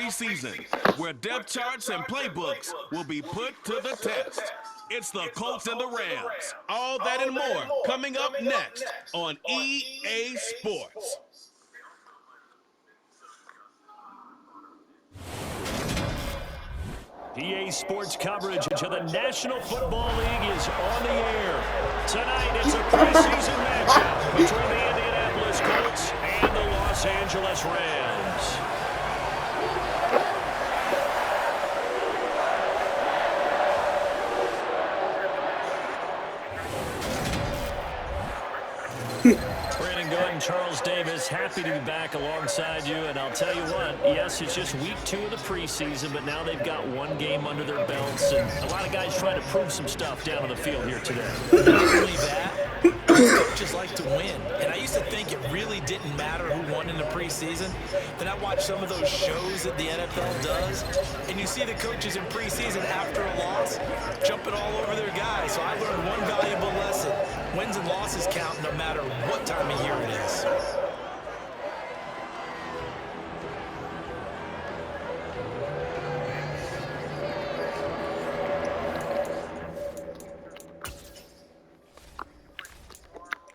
preseason, where depth charts and playbooks will be put to the test. It's the Colts and the Rams. All that and more coming up next on EA Sports. EA Sports coverage of the National Football League is on the air. Tonight, it's a preseason matchup between the Indianapolis Colts and the Los Angeles Rams. Brandon Gooding, Charles Davis, happy to be back alongside you. And I'll tell you what, yes, it's just week 2 of the preseason, but now they've got one game under their belts. And a lot of guys trying to prove some stuff down on the field here today. Not only that, coaches like to win. And I used to think it really didn't matter who won in the preseason. Then I watched some of those shows that the NFL does, and you see the coaches in preseason after a loss jumping all over their guys. So I learned one valuable lesson. Wins and losses count no matter what time of year it is.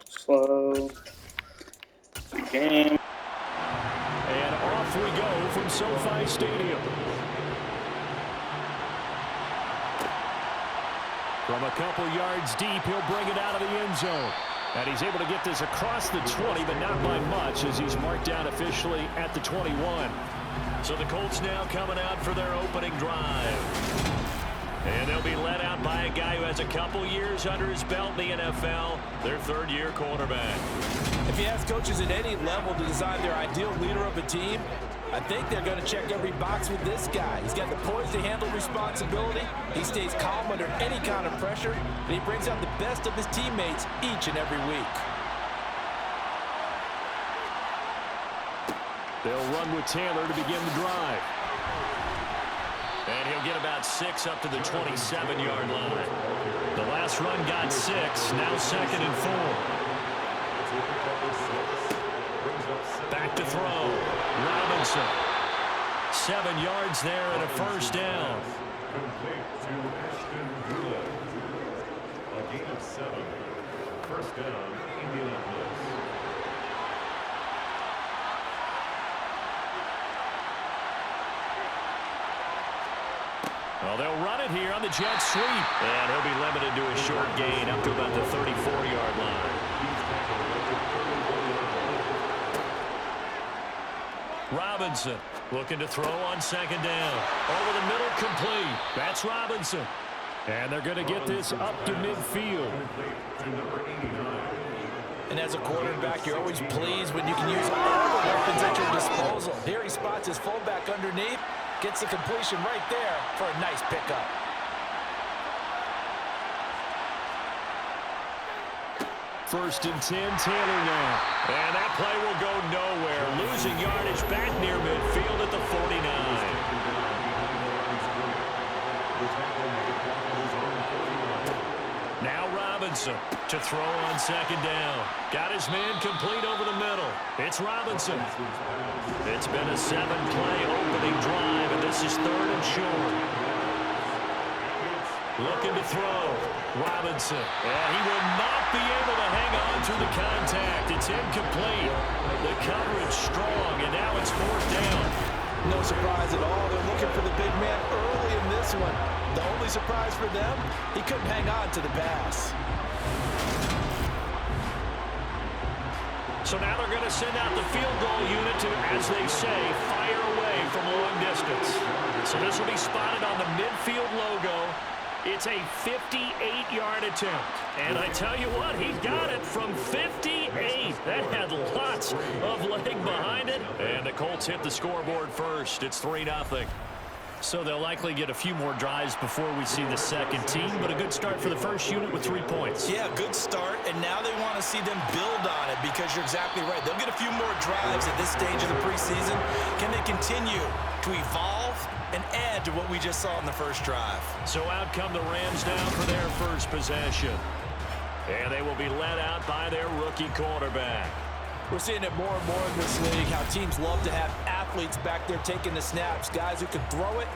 Slow game. And off we go from SoFi Stadium. From a couple yards deep, he'll bring it out of the end zone. And he's able to get this across the 20, but not by much, as he's marked down officially at the 21. So the Colts now coming out for their opening drive. And they'll be led out by a guy who has a couple years under his belt in the NFL, their third-year quarterback. If you ask coaches at any level to design their ideal leader of a team, I think they're going to check every box with this guy. He's got the poise to handle responsibility. He stays calm under any kind of pressure, and he brings out the best of his teammates each and every week. They'll run with Taylor to begin the drive. And he'll get about 6 up to the 27-yard line. The last run got 6, now 2nd and 4. Back to throw. Robinson. 7 yards there and a first down. A gain of 7. First down, Indianapolis. Well, they'll run it here on the jet sweep. And he'll be limited to a short gain up to about the 34-yard line. Robinson looking to throw on 2nd down. Over the middle, complete. That's Robinson. And they're going to get this up to midfield. And as a quarterback, you're always pleased when you can use all the weapons at your disposal. Here he spots his fullback underneath, gets the completion right there for a nice pickup. First and 10, Taylor now. And that play will go nowhere. Losing yardage back near midfield at the 49. Now Robinson to throw on 2nd down. Got his man complete over the middle. It's Robinson. It's been a 7-play opening drive, and this is 3rd and short. Looking to throw. Robinson. And he will not be able to hang on to the contact. It's incomplete. The coverage strong, and now it's 4th down. No surprise at all. They're looking for the big man early in this one. The only surprise for them, he couldn't hang on to the pass. So now they're going to send out the field goal unit to, as they say, fire away from long distance. So this will be spotted on the midfield logo. It's a 58-yard attempt. And I tell you what, he got it from 58. That had lots of leg behind it. And the Colts hit the scoreboard first. It's 3-0. So they'll likely get a few more drives before we see the second team, but a good start for the first unit with 3 points. Yeah, good start, and now they want to see them build on it because you're exactly right. They'll get a few more drives at this stage of the preseason. Can they continue to evolve and add to what we just saw in the first drive? So out come the Rams now for their first possession. And they will be led out by their rookie quarterback. We're seeing it more and more in this league, how teams love to have athletes back there taking the snaps, guys who can throw it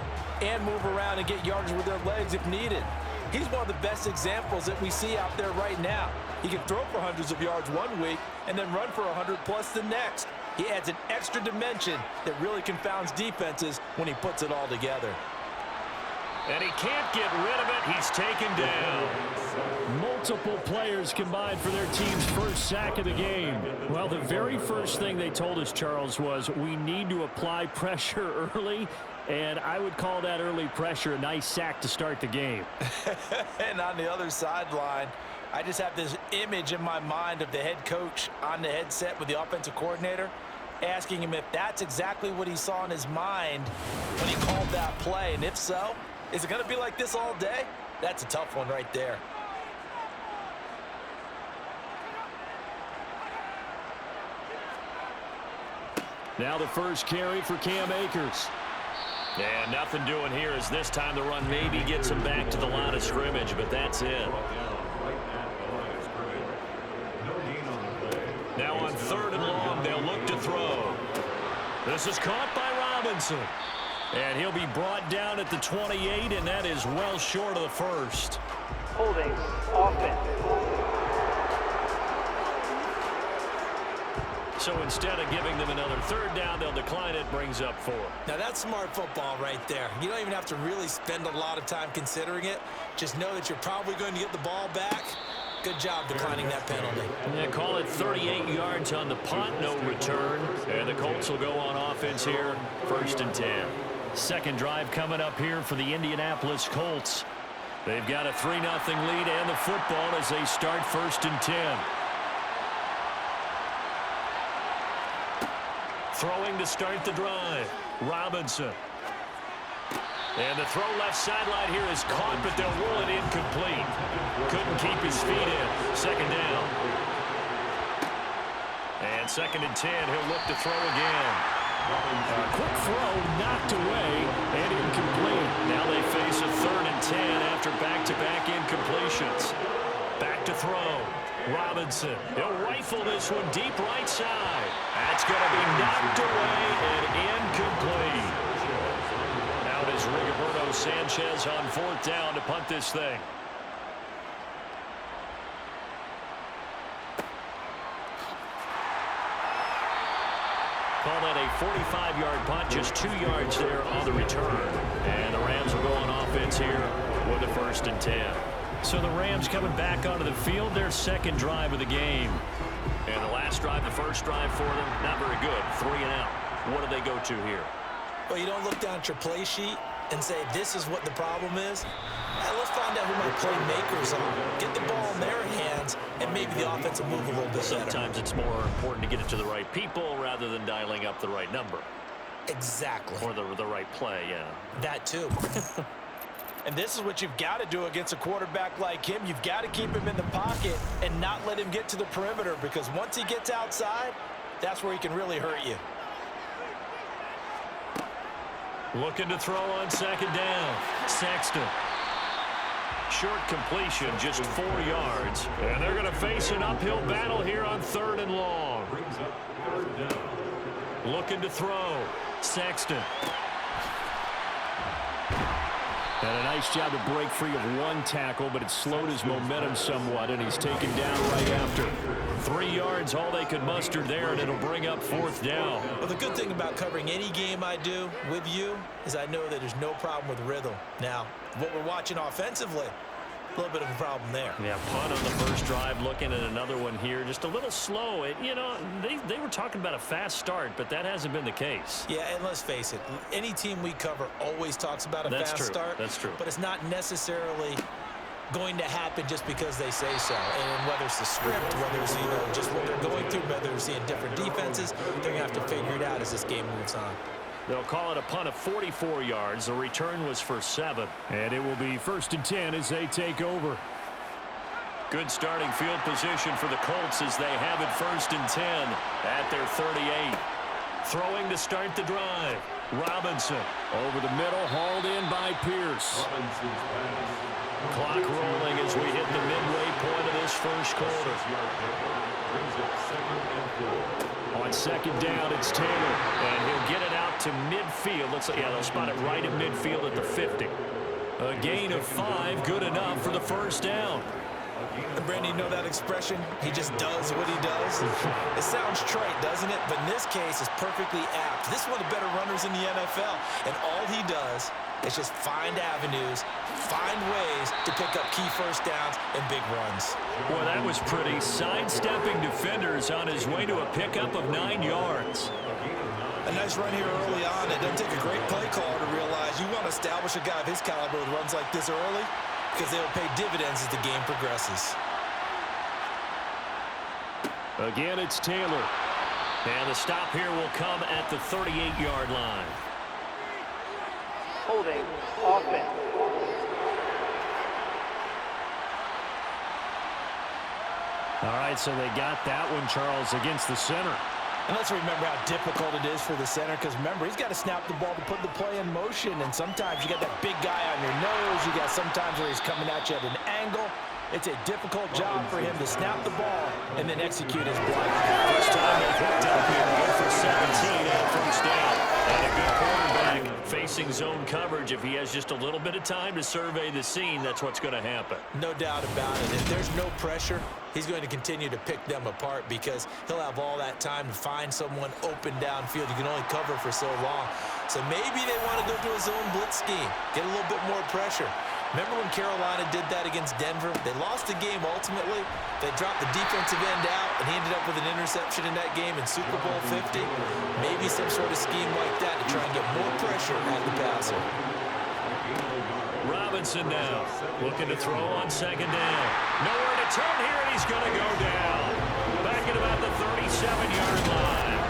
and move around and get yards with their legs if needed. He's one of the best examples that we see out there right now. He can throw for hundreds of yards one week and then run for 100+ the next. He adds an extra dimension that really confounds defenses when he puts it all together. And he can't get rid of it. He's taken down. Multiple players combined for their team's first sack of the game. Well, the very first thing they told us, Charles, was we need to apply pressure early, and I would call that early pressure a nice sack to start the game. And on the other sideline, I just have this image in my mind of the head coach on the headset with the offensive coordinator, asking him if that's exactly what he saw in his mind when he called that play. And if so, is it going to be like this all day? That's a tough one right there. Now the first carry for Cam Akers. And nothing doing here as this time the run maybe gets him back to the line of scrimmage, but that's it. Now on 3rd and long, they'll look to throw. This is caught by Robinson. And he'll be brought down at the 28, and that is well short of the first. Holding offense. So instead of giving them another 3rd down, they'll decline it, brings up 4. Now that's smart football right there. You don't even have to really spend a lot of time considering it. Just know that you're probably going to get the ball back. Good job declining that penalty. Yeah, call it 38 yards on the punt, no return. And the Colts will go on offense here, 1st and 10. Second drive coming up here for the Indianapolis Colts. They've got a 3-0 lead and the football as they start 1st and 10. Throwing to start the drive, Robinson. And the throw left sideline here is caught, but they'll roll it incomplete. Couldn't keep his feet in. 2nd down. And 2nd and 10, he'll look to throw again. A quick throw knocked away and incomplete. Now they face a 3rd and 10 after back-to-back incompletions. Back to throw. Robinson. He'll rifle this one deep right side. That's going to be knocked away and incomplete. Now it is Rigoberto Sanchez on 4th down to punt this thing. Call that a 45-yard punt, just 2 yards there on the return. And the Rams will go on offense here with the 1st and 10. So the Rams coming back onto the field, their 2nd drive of the game. And the last drive, the first drive for them, not very good. 3 and out. What do they go to here? Well, you don't look down at your play sheet and say, this is what the problem is. Let's find out who my playmakers are. Get the ball in their hands, and maybe the offense will move a little bit better. Sometimes it's more important to get it to the right people rather than dialing up the right number. Exactly. Or the right play, yeah. That too. And this is what you've got to do against a quarterback like him. You've got to keep him in the pocket and not let him get to the perimeter, because once he gets outside, that's where he can really hurt you. Looking to throw on 2nd down. Sexton. Short completion, just 4 yards. And they're going to face an uphill battle here on 3rd and long. Looking to throw. Sexton. And a nice job to break free of 1 tackle, but it slowed his momentum somewhat, and he's taken down right after. 3 yards, all they could muster there, and it'll bring up 4th down. Well, the good thing about covering any game I do with you is I know that there's no problem with rhythm. Now, what we're watching offensively, a little bit of a problem there. Yeah, punt on the first drive, looking at another one here. Just a little slow. You know, they were talking about a fast start, but that hasn't been the case. Yeah, and let's face it, any team we cover always talks about a fast start. That's true. But it's not necessarily going to happen just because they say so. And whether it's the script, whether it's just what they're going through, whether they're seeing different defenses, they're going to have to figure it out as this game moves on. They'll call it a punt of 44 yards. The return was for 7. And it will be 1st and 10 as they take over. Good starting field position for the Colts as they have it 1st and 10 at their 38. Throwing to start the drive. Robinson over the middle, hauled in by Pierce. Clock rolling as we hit the midway point of this first quarter. Brings up 2nd and 4. On second down, it's Taylor, and he'll get it out to midfield. Looks like, yeah, they'll spot it right at midfield at the 50. A gain of 5, good enough for the first down. And Brandon, you know that expression? He just does what he does. It sounds trite, doesn't it? But in this case, it's perfectly apt. This is one of the better runners in the NFL, and all he does is just find avenues, find ways to pick up key first downs and big runs. Boy, that was pretty. Sidestepping defenders on his way to a pickup of 9 yards. A nice run here early on. It doesn't take a great play caller to realize you want to establish a guy of his caliber with runs like this early, because they will pay dividends as the game progresses. Again, it's Taylor. And the stop here will come at the 38-yard line. Holding offense. All right, so they got that one, Charles, against the center. And let's remember how difficult it is for the center, because remember, he's got to snap the ball to put the play in motion, and sometimes you got that big guy on your nose. You got sometimes where he's coming at you at an angle. It's a difficult job for him to snap the ball and then execute his block. First time they picked up here, good for 17 and first down. And a good quarterback facing zone coverage. If he has just a little bit of time to survey the scene, that's what's going to happen. No doubt about it. If there's no pressure, he's going to continue to pick them apart because he'll have all that time to find someone open downfield. You can only cover for so long. So maybe they want to go to a zone blitz scheme, get a little bit more pressure. Remember when Carolina did that against Denver? They lost the game ultimately. They dropped the defensive end out, and he ended up with an interception in that game in Super Bowl 50. Maybe some sort of scheme like that to try and get more pressure at the passer. Robinson now looking to throw on second down. Nowhere to turn here, and he's going to go down. Back at about the 37-yard line.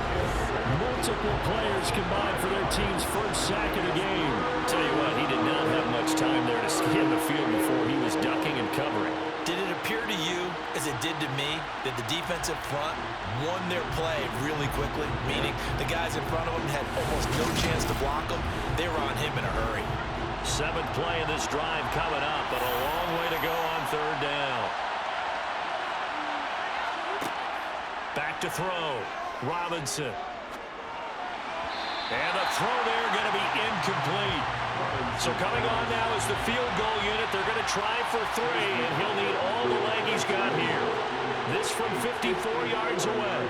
Multiple players combined for their team's first sack of the game. Tell you what, he did not have much time there to scan the field before he was ducking and covering. Did it appear to you, as it did to me, that the defensive front won their play really quickly? Meaning the guys in front of him had almost no chance to block him. They were on him in a hurry. 7th play of this drive coming up, but a long way to go on third down. Back to throw. Robinson. And the throw there going to be incomplete. So coming on now is the field goal unit. They're going to try for 3, and he'll need all the leg he's got here. This from 54 yards away.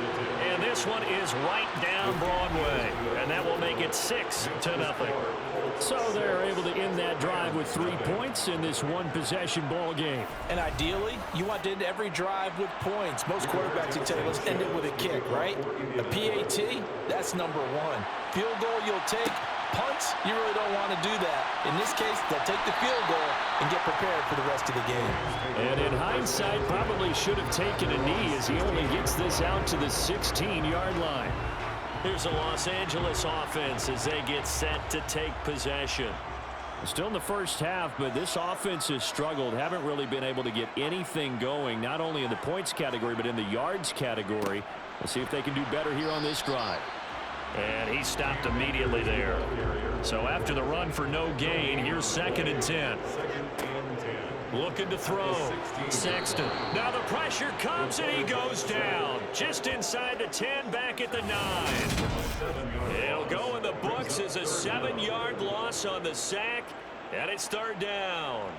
And this one is right down Broadway. And that will make it 6-0. So they're able to end that drive with 3 points in this one-possession ball game. And ideally, you want to end every drive with points. Most quarterbacks will tell you, let's end it with a kick, right? A PAT, that's number 1. Field goal you'll take. Punts, you really don't want to do that. In this case, they'll take the field goal and get prepared for the rest of the game. And in hindsight, probably should have taken a knee as he only gets this out to the 16-yard line. Here's a Los Angeles offense as they get set to take possession. Still in the first half, but this offense has struggled. Haven't really been able to get anything going, not only in the points category, but in the yards category. We'll see if they can do better here on this drive. And he stopped immediately there. So after the run for no gain, here's 2nd and 10. Looking to throw. Sexton. Now the pressure comes and he goes down. Just inside the 10, back at the 9. He'll go in the books as a 7-yard loss on the sack. And it's third down.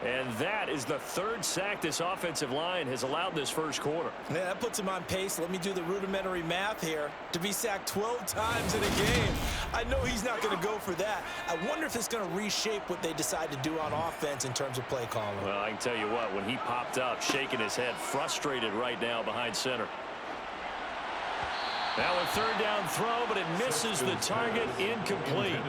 And that is the 3rd sack this offensive line has allowed this first quarter. Yeah, that puts him on pace. Let me do the rudimentary math here. To be sacked 12 times in a game. I know he's not going to go for that. I wonder if it's going to reshape what they decide to do on offense in terms of play calling. Well, I can tell you what, when he popped up, shaking his head, frustrated right now behind center. Now a 3rd down throw, but it misses the target, incomplete.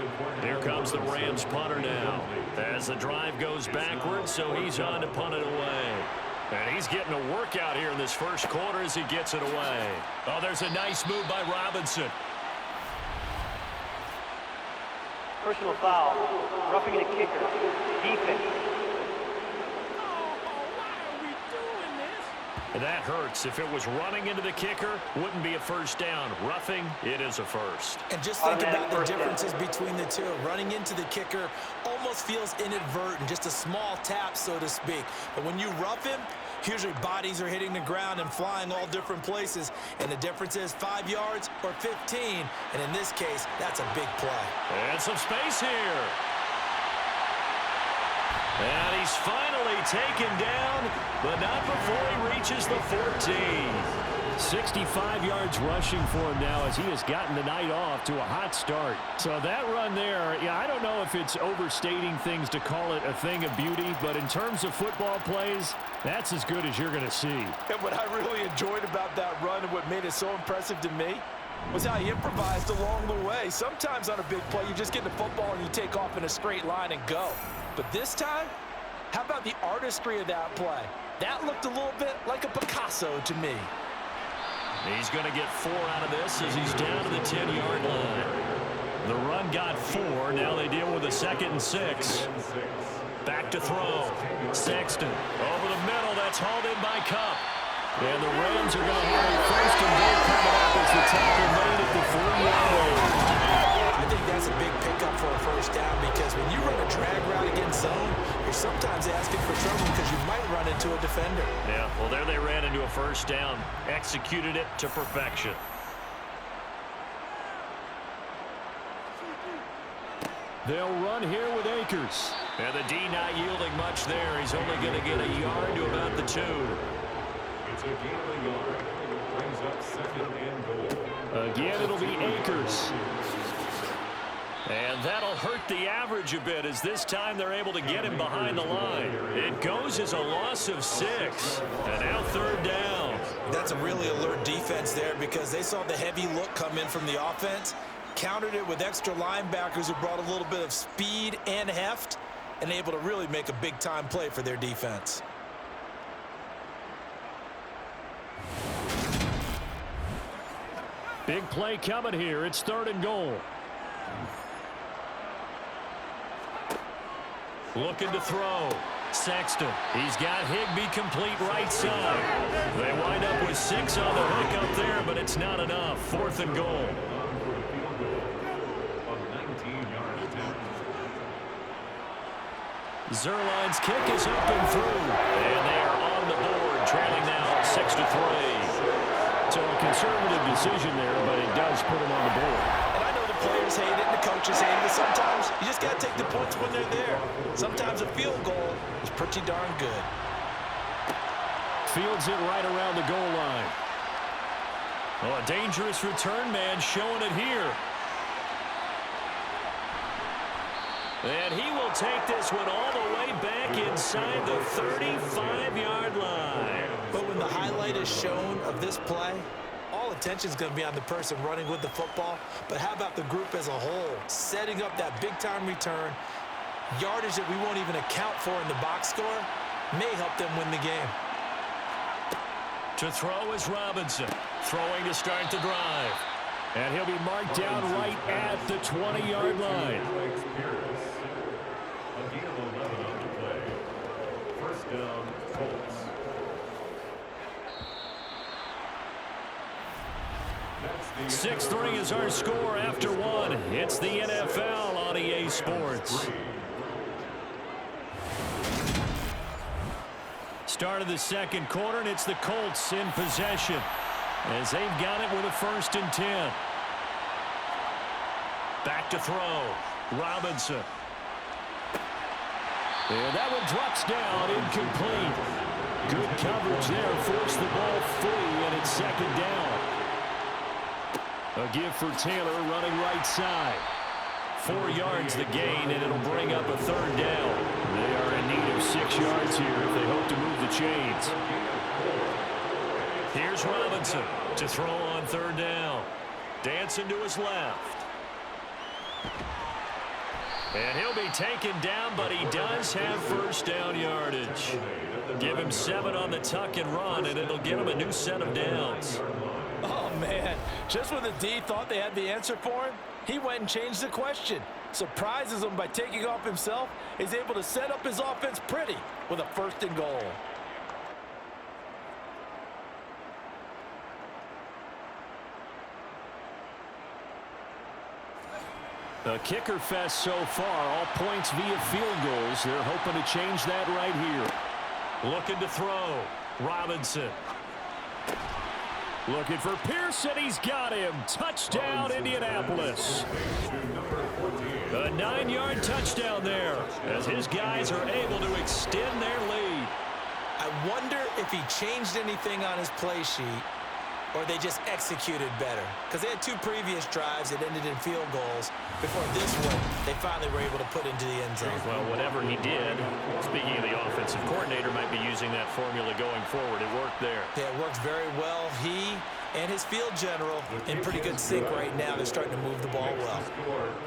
Here comes the Rams punter now. As the drive goes backwards, so he's on to punt it away. And he's getting a workout here in this first quarter as he gets it away. Oh, there's a nice move by Robinson. Personal foul. Roughing the kicker. Defense. That hurts. If it was running into the kicker, wouldn't be a first down. Roughing, it is a first. And just think about the differences between the two. Running into the kicker almost feels inadvertent, just a small tap, so to speak. But when you rough him, usually bodies are hitting the ground and flying all different places. And the difference is 5 yards or 15. And in this case, that's a big play. And some space here. And he's finally taken down, but not before he reaches the 14. 65 yards rushing for him now as he has gotten the night off to a hot start. So that run there, yeah, I don't know if it's overstating things to call it a thing of beauty, but in terms of football plays, that's as good as you're going to see. And what I really enjoyed about that run and what made it so impressive to me was how he improvised along the way. Sometimes on a big play, you just get the football and you take off in a straight line and go. But this time, how about the artistry of that play? That looked a little bit like a Picasso to me. He's going to get 4 out of this as he's down to the 10-yard line. The run got 4. Now they deal with a 2nd and 6. Back to throw. Sexton over the middle. That's hauled in by Cup. And the Rams are going to have a 1st and goal coming up as the tackle made at the 4-yard line. I think that's a big pickup for a first down because when you run a drag route against zone, you're sometimes asking for trouble because you might run into a defender. Yeah, well, there they ran into a first down. Executed it to perfection. They'll run here with Akers. And the D not yielding much there. He's only going to get a yard to about the 2. It's a gain of a yard. It brings up 2nd and goal. Again, it'll be Akers. And that'll hurt the average a bit as this time they're able to get him behind the line. It goes as a loss of 6. And now 3rd down. That's a really alert defense there because they saw the heavy look come in from the offense, countered it with extra linebackers who brought a little bit of speed and heft, and able to really make a big-time play for their defense. Big play coming here. It's 3rd and goal. Looking to throw. Sexton. He's got Higbee complete right side. They wind up with 6 on the hook up there, but it's not enough. 4th and goal. Zerline's kick is up and through. And they are on the board, trailing now 6-3. So a conservative decision there, but it does put them on the board. And I know the players hate it and the coaches hate it, but sometimes you just got to take the points when they're there. Sometimes a field goal is pretty darn good. Fields it right around the goal line. Oh, a dangerous return man showing it here. And he will take this one all the way back inside the 35-yard line. But when the highlight is shown of this play, all attention is going to be on the person running with the football. But how about the group as a whole? Setting up that big-time return, yardage that we won't even account for in the box score, may help them win the game. To throw is Robinson. Throwing to start the drive. And he'll be marked down right at the 20-yard line. A gain of 11 on the play. 1st down, Colts. 6-3 is our score after 1. It's the NFL on EA Sports. Start of the 2nd quarter, and it's the Colts in possession as they've got it with a 1st and 10. Back to throw. Robinson. And that one drops down, incomplete. Good coverage there, forced the ball free, and it's 2nd down. A give for Taylor running right side. 4 yards the gain, and it'll bring up a 3rd down. They are in need of 6 yards here if they hope to move the chains. Here's Robinson to throw on 3rd down. Dancing to his left. And he'll be taken down, but he does have 1st down yardage. Give him 7 on the tuck and run, and it'll give him a new set of downs. Oh, man. Just when the D thought they had the answer for him, he went and changed the question. Surprises him by taking off himself. He's able to set up his offense pretty with a 1st and goal. A kicker fest so far, all points via field goals. They're hoping to change that right here. Looking to throw. Robinson. Looking for Pearson. He's got him. Touchdown, Indianapolis. A 9-yard touchdown there as his guys are able to extend their lead. I wonder if he changed anything on his play sheet or they just executed better. Because they had 2 previous drives that ended in field goals. Before this one, they finally were able to put into the end zone. Well, whatever he did, speaking of the offensive coordinator, might be using that formula going forward. It worked there. Yeah, it works very well. He and his field general in pretty good sync right now. They're starting to move the ball well.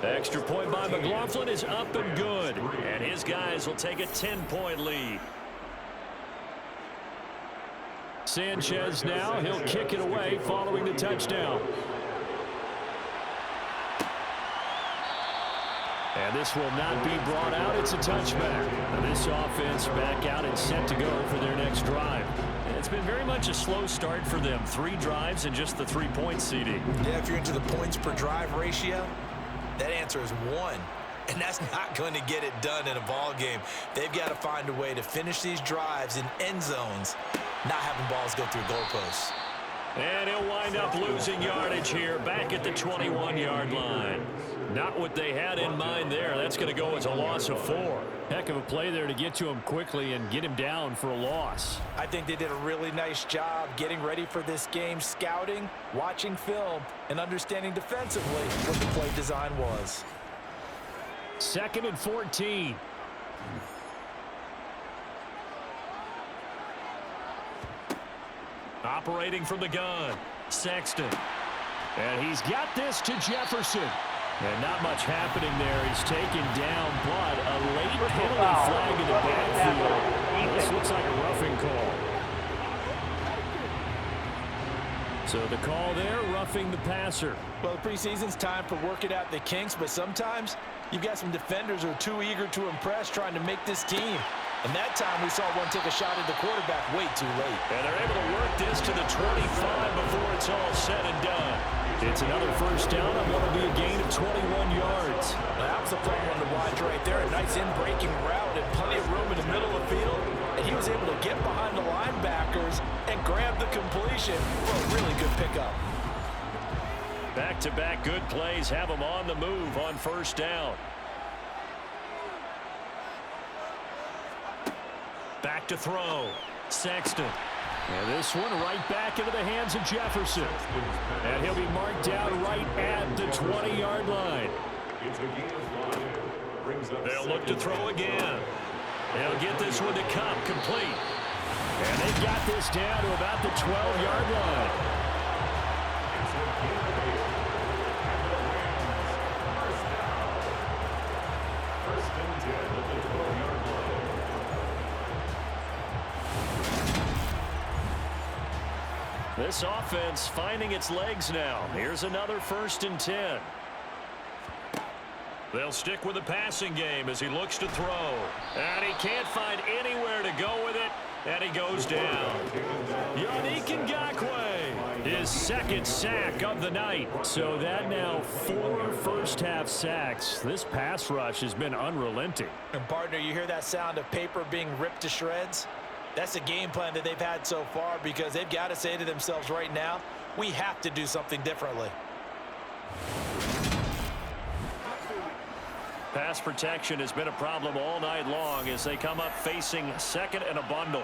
The extra point by McLaughlin is up and good. And his guys will take a 10-point lead. Sanchez now, he'll kick it away following the touchdown. And this will not be brought out. It's a touchback. And this offense back out and set to go for their next drive. And it's been very much a slow start for them. 3 drives and just the 3-point seeding. Yeah, if you're into the points per drive ratio, that answer is 1. And that's not going to get it done in a ball game. They've got to find a way to finish these drives in end zones, not having balls go through goalposts. And he'll wind up losing yardage here back at the 21-yard line. Not what they had in mind there. That's going to go as a loss of 4. Heck of a play there to get to him quickly and get him down for a loss. I think they did a really nice job getting ready for this game, scouting, watching film, and understanding defensively what the play design was. 2nd and 14. Operating from the gun, Sexton. And he's got this to Jefferson. And not much happening there. He's taken down, but a late penalty flag in the backfield. This looks like a roughing call. So the call there, roughing the passer. Well, the preseason's time for working out the kinks, but sometimes you've got some defenders who are too eager to impress trying to make this team. And that time we saw one take a shot at the quarterback way too late. And they're able to work this to the 25 before it's all said and done. It's another first down on what will be a gain of 21 yards. Well, that was a fun one to watch right there. A nice in-breaking route and plenty of room in the middle of the field. And he was able to get behind the linebackers and grab the completion for a really good pickup. Back-to-back good plays have him on the move on first down. Back to throw. Sexton. And this one right back into the hands of Jefferson. And he'll be marked down right at the 20-yard line. They'll look to throw again. They'll get this one to Cup complete. And they've got this down to about the 12-yard line. This offense finding its legs now. Here's another 1st and 10. They'll stick with the passing game as he looks to throw. And he can't find anywhere to go with it. And he goes down. Yannick Ngakoue, his 2nd sack of the night. So that now 4 first-half sacks. This pass rush has been unrelenting. And partner, you hear that sound of paper being ripped to shreds? That's the game plan that they've had so far because they've got to say to themselves right now, we have to do something differently. Pass protection has been a problem all night long as they come up facing 2nd and a bundle.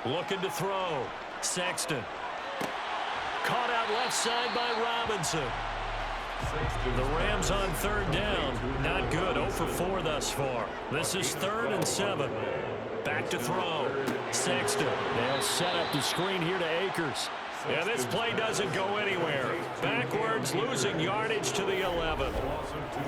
Looking to throw. Sexton. Caught out left side by Robinson. The Rams on 3rd down. Not good. 0 for 4 thus far. This is 3rd and 7. Back to throw. Sexton. They'll set up the screen here to Akers. And this play doesn't go anywhere. Backwards, losing yardage to the 11.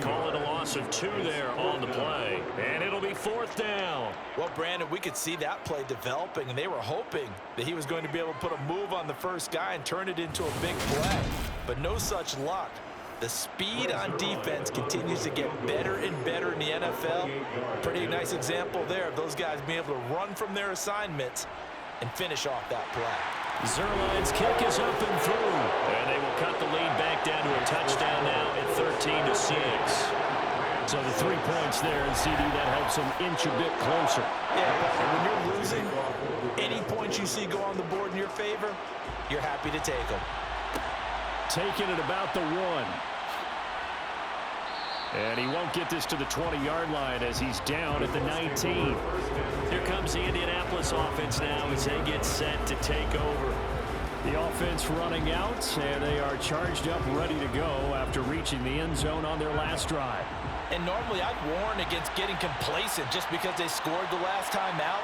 Call it a loss of 2 there on the play. And it'll be 4th down. Well, Brandon, we could see that play developing, and they were hoping that he was going to be able to put a move on the first guy and turn it into a big play. But no such luck. The speed on defense continues to get better and better in the NFL. Pretty nice example there of those guys being able to run from their assignments and finish off that play. Zerline's kick is up and through. And they will cut the lead back down to a touchdown now at 13-6. So the 3 points there, and CD, that helps them inch a bit closer. Yeah, but when you're losing, any points you see go on the board in your favor, you're happy to take them. Taking it about the 1. And he won't get this to the 20-yard line as he's down at the 19. Here comes the Indianapolis offense now as they get set to take over. The offense running out, and they are charged up, ready to go after reaching the end zone on their last drive. And normally I'd warn against getting complacent just because they scored the last time out.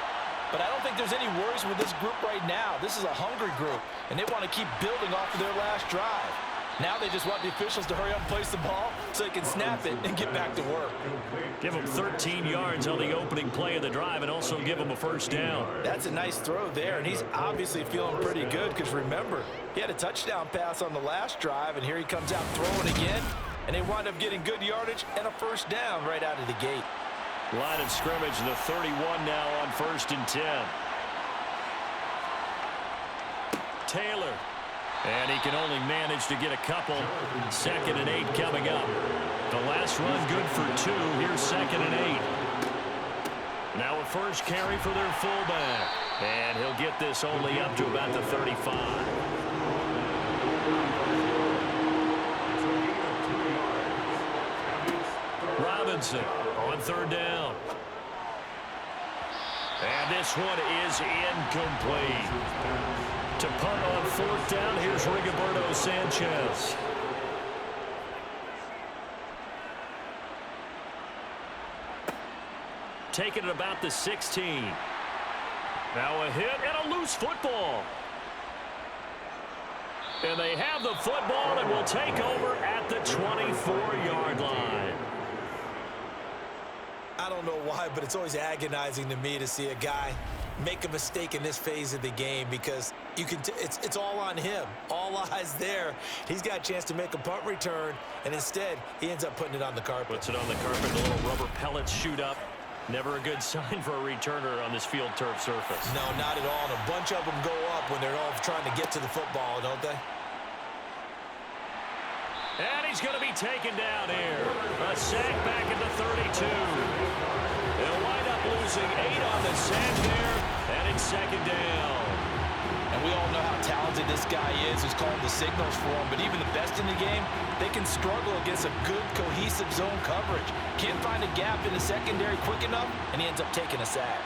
But I don't think there's any worries with this group right now. This is a hungry group, and they want to keep building off of their last drive. Now they just want the officials to hurry up and place the ball so they can snap it and get back to work. Give them 13 yards on the opening play of the drive and also give them a first down. That's a nice throw there, and he's obviously feeling pretty good because, remember, he had a touchdown pass on the last drive, and here he comes out throwing again, and they wind up getting good yardage and a first down right out of the gate. Line of scrimmage, the 31 now on 1st and 10. Taylor. And he can only manage to get a couple. 2nd and 8 coming up. The last run good for 2. Here's 2nd and 8. Now a first carry for their fullback. And he'll get this only up to about the 35. Robinson on 3rd down. And this one is incomplete. To punt on 4th down, here's Rigoberto Sanchez. Taking it about the 16. Now a hit and a loose football. And they have the football and will take over at the 24-yard line. I don't know why, but it's always agonizing to me to see a guy make a mistake in this phase of the game because you can it's all on him. All eyes there. He's got a chance to make a punt return, and instead he ends up putting it on the carpet. Puts it on the carpet. The little rubber pellets shoot up. Never a good sign for a returner on this field turf surface. No, not at all. And a bunch of them go up when they're all trying to get to the football, don't they? And he's going to be taken down here. A sack back at the 32. They'll wind up losing 8 on the sack there, and it's 2nd down. And we all know how talented this guy is who's calling the signals for him, but even the best in the game, they can struggle against a good, cohesive zone coverage. Can't find a gap in the secondary quick enough, and he ends up taking a sack.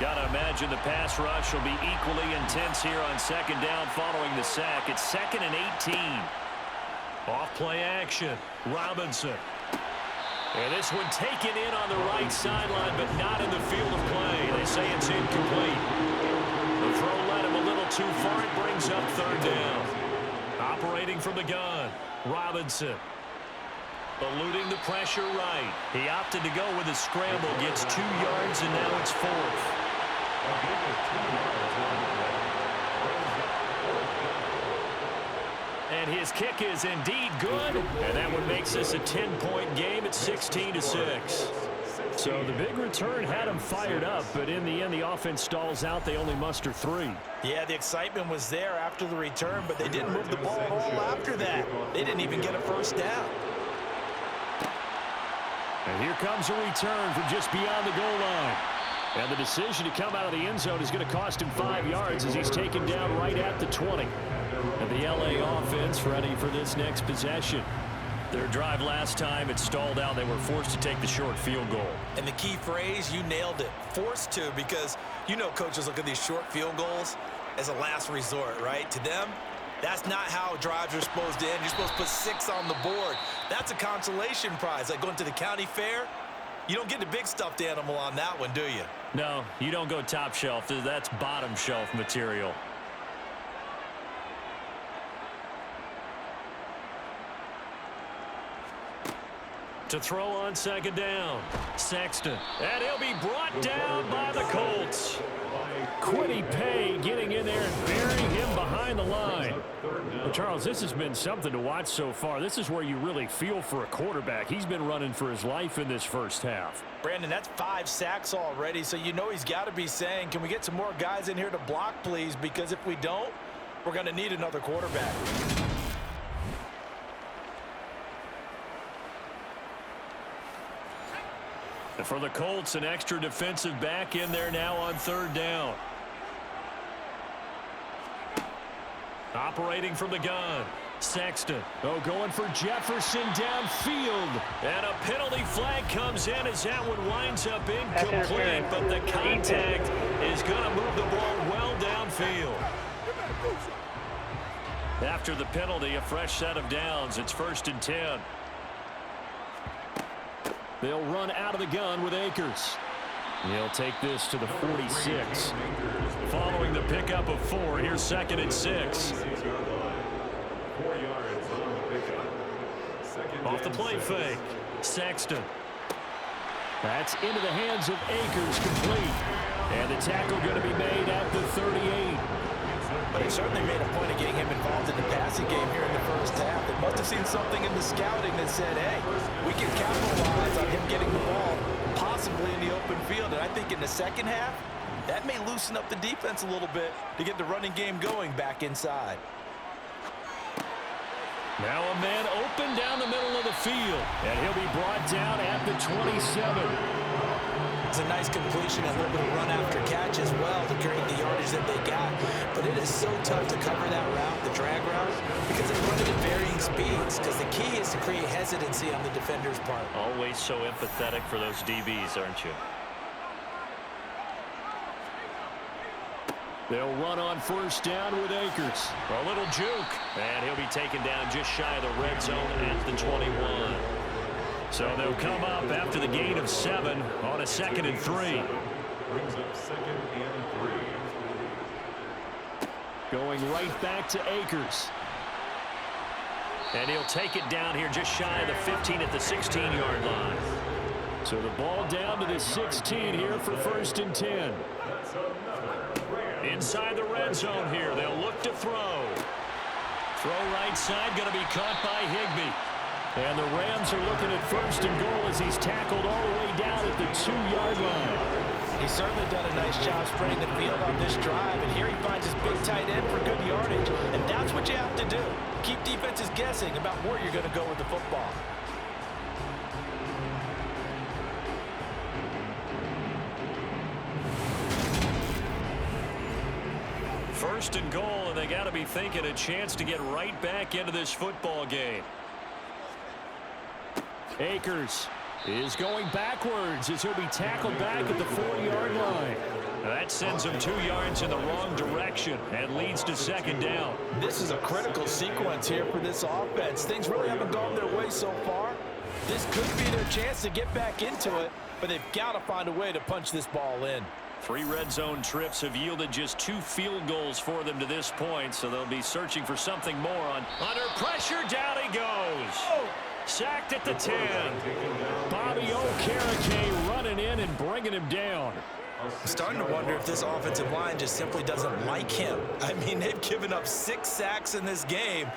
Gotta imagine the pass rush will be equally intense here on 2nd down following the sack. It's 2nd and 18. Off play action. Robinson. And this one taken in on the right sideline, but not in the field of play. They say it's incomplete. The throw led him a little too far. It brings up 3rd down. Operating from the gun. Robinson. Eluding the pressure right. He opted to go with a scramble. Gets 2 yards, and now it's 4th. And his kick is indeed good. And that one makes this a 10-point game at 16-6. So the big return had him fired up, but in the end, the offense stalls out. They only muster 3. Yeah, the excitement was there after the return, but they didn't move the ball at all after that. They didn't even get a first down. And here comes a return from just beyond the goal line. And the decision to come out of the end zone is going to cost him 5 yards as he's taken down right at the 20. And the LA offense ready for this next possession. Their drive last time, it stalled out. They were forced to take the short field goal. And the key phrase, you nailed it. Forced to, because you know coaches look at these short field goals as a last resort, right? To them, that's not how drives are supposed to end. You're supposed to put 6 on the board. That's a consolation prize. Like going to the county fair, you don't get the big stuffed animal on that one, do you? No, you don't go top shelf. That's bottom shelf material. To throw on second down. Sexton. And he'll be brought down by the Colts. Quiddy Pay getting in there and burying him behind the line. Well, Charles, this has been something to watch so far. This is where you really feel for a quarterback. He's been running for his life in this first half. Brandon, that's 5 sacks already, so you know he's got to be saying, can we get some more guys in here to block, please? Because if we don't, we're going to need another quarterback. And for the Colts, an extra defensive back in there now on third down. Operating from the gun. Sexton. Oh, going for Jefferson downfield. And a penalty flag comes in as that one winds up incomplete. But the contact is going to move the ball well downfield. After the penalty, a fresh set of downs. It's 1st and 10. They'll run out of the gun with Akers. He'll take this to the 46. Following the pickup of 4, here's 2nd and 6. 4 yards on the pickup. Off the play fake. Sexton. That's into the hands of Akers, complete. And the tackle going to be made at the 38. But he certainly made a point of getting him involved in the passing game here in the first half. They must have seen something in the scouting that said, hey, we can capitalize on him getting the ball, possibly in the open field. And I think in the second half, that may loosen up the defense a little bit to get the running game going back inside. Now a man open down the middle of the field. And he'll be brought down at the 27. It's a nice completion, a little bit of run after catch as well to create the yardage that they got. But it is so tough to cover that route, the drag route, because they run it at varying speeds. Because the key is to create hesitancy on the defender's part. Always so empathetic for those DBs, aren't you? They'll run on 1st down with Akers. A little juke. And he'll be taken down just shy of the red zone at the 21. So they'll come up after the gain of 7 on a 2nd and 3. Brings up 2nd and 3. Going right back to Akers. And he'll take it down here just shy of the 15 at the 16-yard line. So the ball down to the 16 here for 1st and 10. Inside the red zone here. They'll look to throw. Throw right side, going to be caught by Higbee. And the Rams are looking at 1st and goal as he's tackled all the way down at the 2-yard line. He's certainly done a nice job spreading the field on this drive. And here he finds his big tight end for good yardage. And that's what you have to do. Keep defenses guessing about where you're going to go with the football. First and goal, and they got to be thinking a chance to get right back into this football game. Akers is going backwards as he'll be tackled back at the 4-yard line. That sends him 2 yards in the wrong direction and leads to 2nd down. This is a critical sequence here for this offense. Things really haven't gone their way so far. This could be their chance to get back into it, but they've got to find a way to punch this ball in. 3 red zone trips have yielded just 2 field goals for them to this point, so they'll be searching for something more on. Under pressure, down he goes. Sacked at the 10. Bobby Okereke running in and bringing him down. I'm starting to wonder if this offensive line just simply doesn't like him. I mean, they've given up 6 sacks in this game.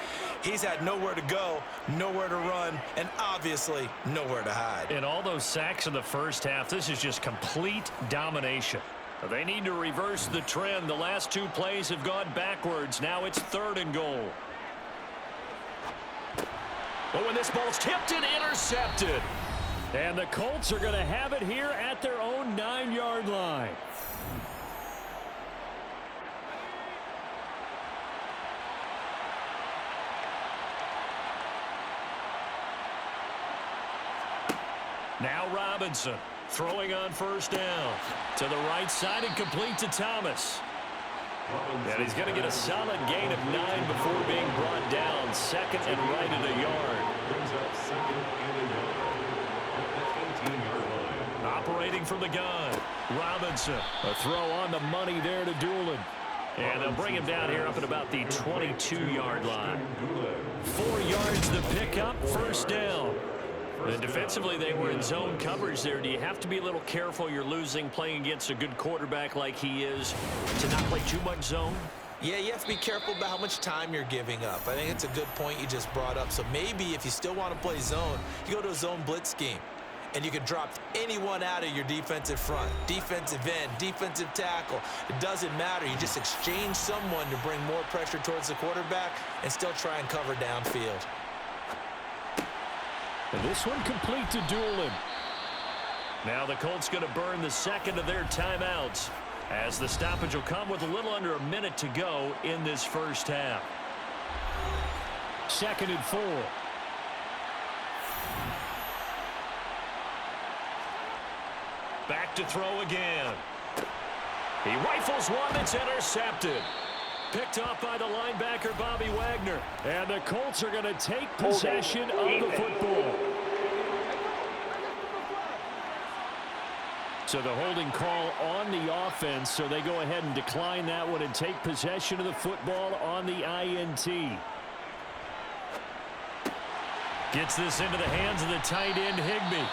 He's had nowhere to go, nowhere to run, and obviously nowhere to hide. In all those sacks in the first half, this is just complete domination. They need to reverse the trend. The last 2 plays have gone backwards. Now it's 3rd and goal. Oh, and this ball's tipped and intercepted. And the Colts are going to have it here at their own 9-yard line. Now Robinson throwing on 1st down. To the right side and complete to Thomas. And he's going to get a solid gain of 9 before being brought down. 2nd and right at a yard. Brings up 2nd and a yard. At the 18-yard line. Operating from the gun. Robinson. A throw on the money there to Doolin. And they'll bring him down here up at about the 22-yard line. 4 yards the pickup. 1st down. And defensively, they were in zone coverage there. Do you have to be a little careful you're losing playing against a good quarterback like he is to not play too much zone? Yeah, you have to be careful about how much time you're giving up. I think it's a good point you just brought up. So maybe if you still want to play zone, you go to a zone blitz scheme. And you can drop anyone out of your defensive front, defensive end, defensive tackle. It doesn't matter. You just exchange someone to bring more pressure towards the quarterback and still try and cover downfield. And this one complete to Doolin. Now the Colts going to burn the second of their timeouts as the stoppage will come with a little under a minute to go in this first half. 2nd and 4. Back to throw again. He rifles one that's intercepted. Picked off by the linebacker, Bobby Wagner. And the Colts are going to take possession of the football. So the holding call on the offense, so they go ahead and decline that one and take possession of the football on the INT. Gets this into the hands of the tight end, Higbee.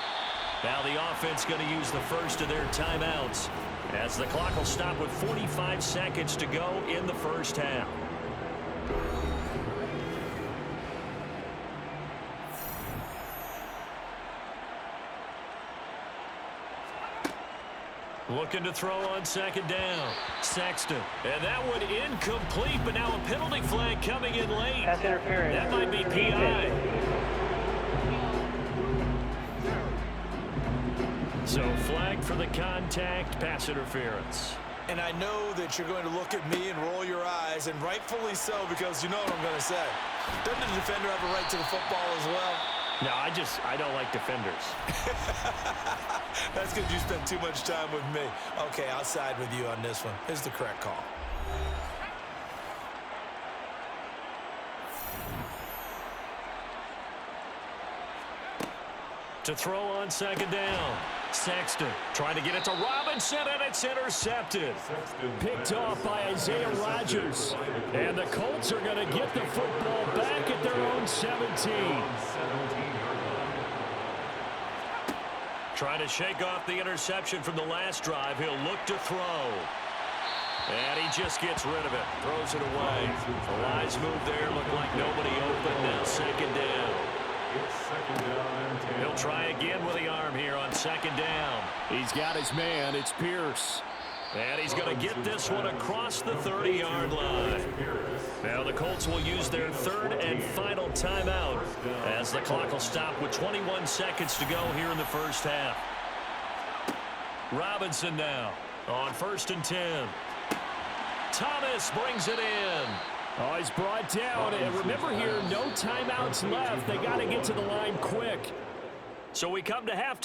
Now the offense going to use the first of their timeouts as the clock will stop with 45 seconds to go in the first half. Looking to throw on 2nd down. Sexton. And that one incomplete, but now a penalty flag coming in late. Pass interference. That might be PI. So flag for the contact, pass interference. And I know that you're going to look at me and roll your eyes, and rightfully so, because you know what I'm going to say. Doesn't the defender have a right to the football as well? No, I don't like defenders. That's because you spend too much time with me. Okay, I'll side with you on this one. Here's the correct call. To throw on 2nd down. Sexton trying to get it to Robinson, and it's intercepted. Picked off by Isaiah Rodgers. And the Colts are going to get the football back at their own 17. Trying to shake off the interception from the last drive. He'll look to throw. And he just gets rid of it. Throws it away. The wise move there. Looked like nobody open. Now 2nd down. He'll try again with the arm here on 2nd down. He's got his man. It's Pierce. And he's going to get this one across the 30-yard line. Now the Colts will use their 3rd and final timeout as the clock will stop with 21 seconds to go here in the first half. Robinson now on 1st and 10. Thomas brings it in. Oh, he's brought down. And remember here, no timeouts left. They got to get to the line quick. So we come to halftime.